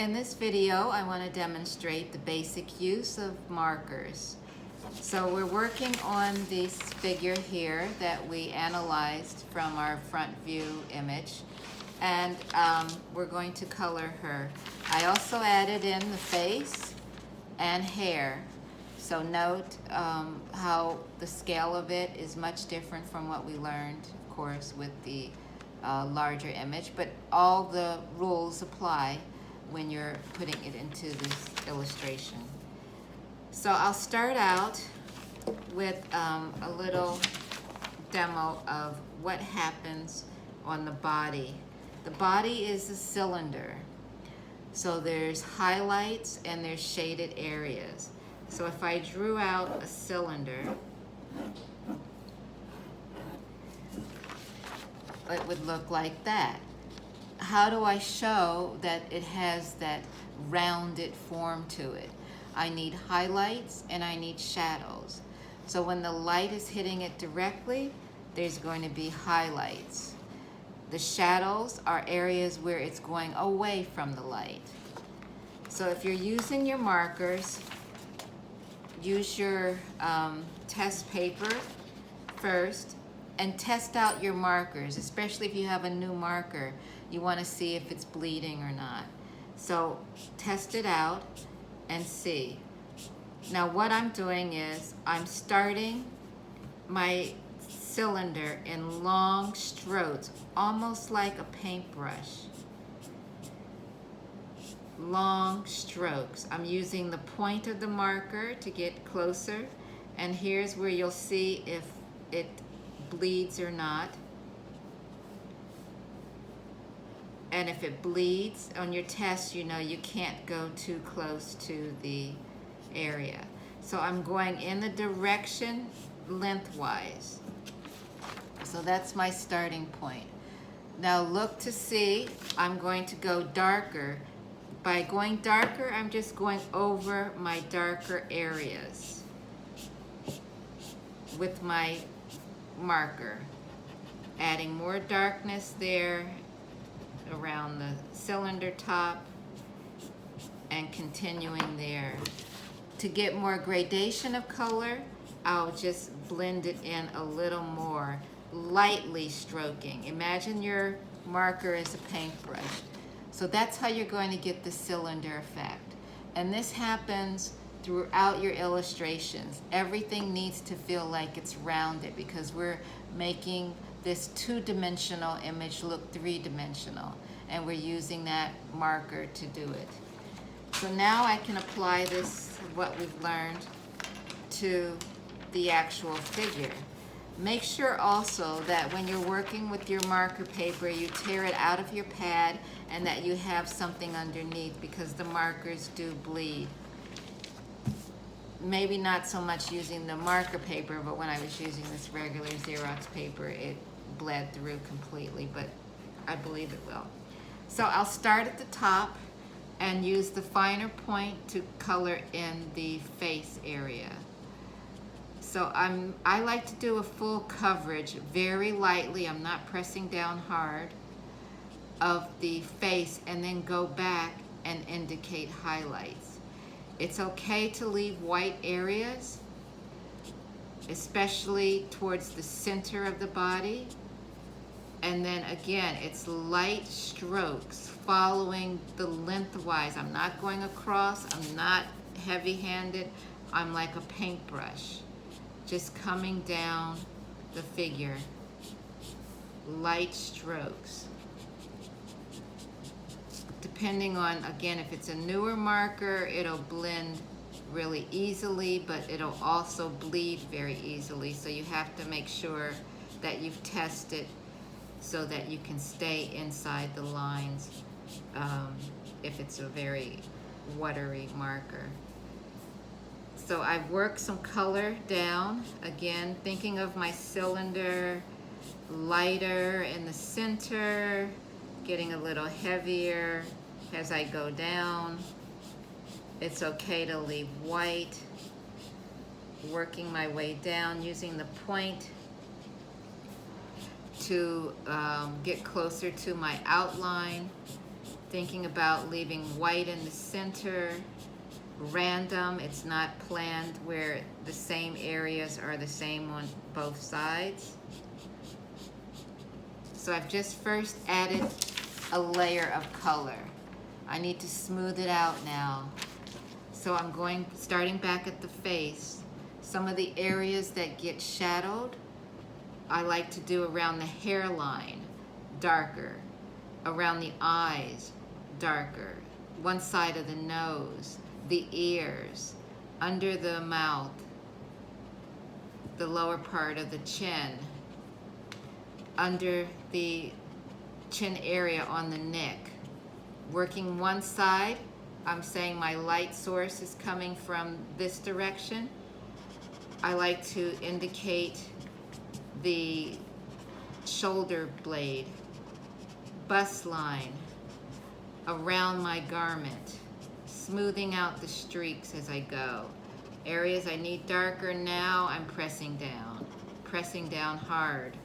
In this video, I want to demonstrate the basic use of markers. So we're working on this figure here that we analyzed from our front view image, and we're going to color her. I also added in the face and hair. So note how the scale of it is much different from what we learned, of course, with the larger image, but all the rules apply when you're putting it into this illustration. So I'll start out with a little demo of what happens on the body. The body is a cylinder. So there's highlights and there's shaded areas. So if I drew out a cylinder, it would look like that. How do I show that it has that rounded form to it? I need highlights and I need shadows. So when the light is hitting it directly, there's going to be highlights. The shadows are areas where it's going away from the light. So if you're using your markers, use your test paper first and test out your markers, especially if you have a new marker. You want to see if it's bleeding or not. So test it out and see. Now what I'm doing is I'm starting my cylinder in long strokes, almost like a paintbrush. Long strokes. I'm using the point of the marker to get closer, and here's where you'll see if it bleeds or not. And if it bleeds on your test, you know you can't go too close to the area. So I'm going in the direction lengthwise. So that's my starting point. Now look to see, I'm going to go darker. By going darker, I'm just going over my darker areas with my marker, adding more darkness there around the cylinder top and continuing there. To get more gradation of color, I'll just blend it in a little more, lightly stroking. Imagine your marker is a paintbrush. So that's how you're going to get the cylinder effect. And this happens throughout your illustrations. Everything needs to feel like it's rounded because we're making this two-dimensional image look three-dimensional, and we're using that marker to do it. So now I can apply this, what we've learned, to the actual figure. Make sure also that when you're working with your marker paper, you tear it out of your pad and that you have something underneath, because the markers do bleed. Maybe not so much using the marker paper, but when I was using this regular Xerox paper, it bled through completely, but I believe it will. So I'll start at the top and use the finer point to color in the face area. So I like to do a full coverage very lightly. I'm not pressing down hard of the face, and then go back and indicate highlights. It's okay to leave white areas, especially towards the center of the body. And then again, it's light strokes following the lengthwise. I'm not going across, I'm not heavy-handed. I'm like a paintbrush, just coming down the figure. Light strokes. Depending on, again, if it's a newer marker, it'll blend really easily, but it'll also bleed very easily. So you have to make sure that you've tested so that you can stay inside the lines if it's a very watery marker. So I've worked some color down, again, thinking of my cylinder, lighter in the center, getting a little heavier as I go down. It's okay to leave white, working my way down, using the point to get closer to my outline. Thinking about leaving white in the center. Random, it's not planned where the same areas are the same on both sides. So I've just first added a layer of color. I need to smooth it out now. So I'm starting back at the face. Some of the areas that get shadowed, I like to do around the hairline, darker. Around the eyes, darker. One side of the nose, the ears, under the mouth, the lower part of the chin, under the chin area on the neck. Working one side, I'm saying my light source is coming from this direction. I like to indicate the shoulder blade, bust line, around my garment, smoothing out the streaks as I go. Areas I need darker now, I'm pressing down hard,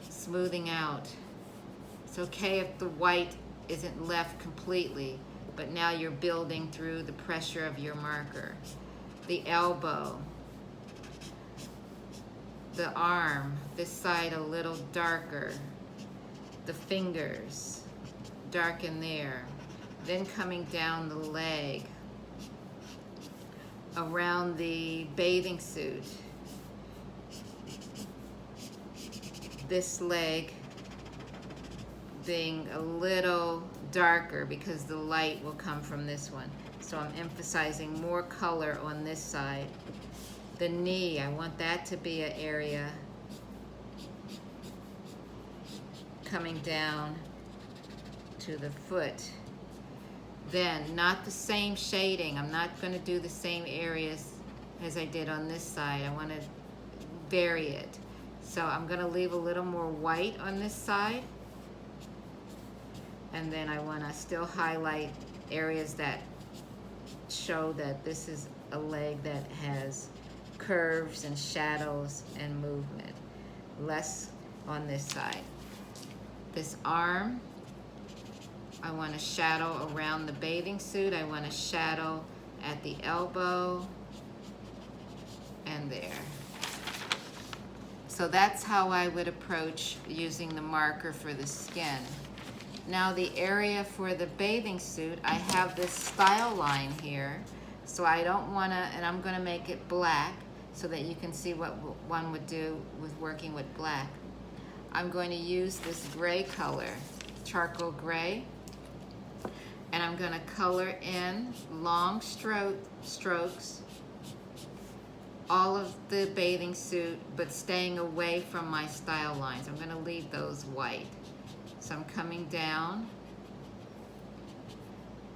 smoothing out. It's okay if the white isn't left completely, but now you're building through the pressure of your marker. The elbow, the arm, this side a little darker, the fingers, darken there. Then coming down the leg, around the bathing suit, this leg being a little darker because the light will come from this one. So I'm emphasizing more color on this side. The knee, I want that to be an area coming down to the foot. Then, not the same shading. I'm not going to do the same areas as I did on this side. I want to vary it. So I'm going to leave a little more white on this side. And then I want to still highlight areas that show that this is a leg that has curves and shadows and movement. Less on this side. This arm, I want to shadow around the bathing suit. I want to shadow at the elbow and there. So that's how I would approach using the marker for the skin. Now the area for the bathing suit, I have this style line here, so I don't want to, and I'm going to make it black so that you can see what one would do with working with black. I'm going to use this gray color, charcoal gray, and I'm going to color in long strokes all of the bathing suit, but staying away from my style lines. I'm going to leave those white. So I'm coming down.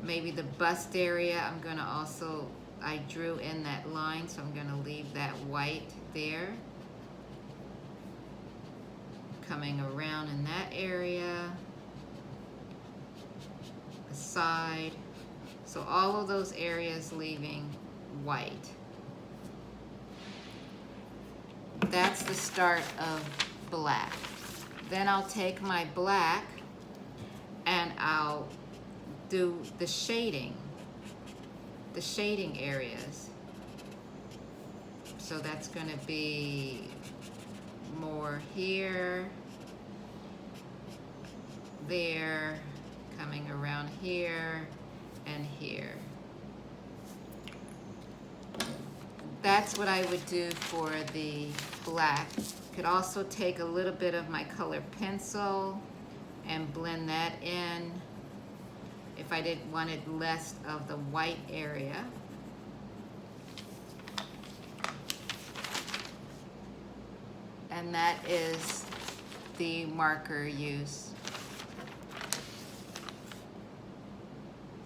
Maybe the bust area, I'm going to also, I drew in that line, so I'm going to leave that white there. Coming around in that area, the side. So all of those areas leaving white. That's the start of black. Then I'll take my black and I'll do the shading areas. So that's going to be more here, there, coming around here, and here. That's what I would do for the black. Could also take a little bit of my color pencil and blend that in if I wanted less of the white area. And that is the marker use.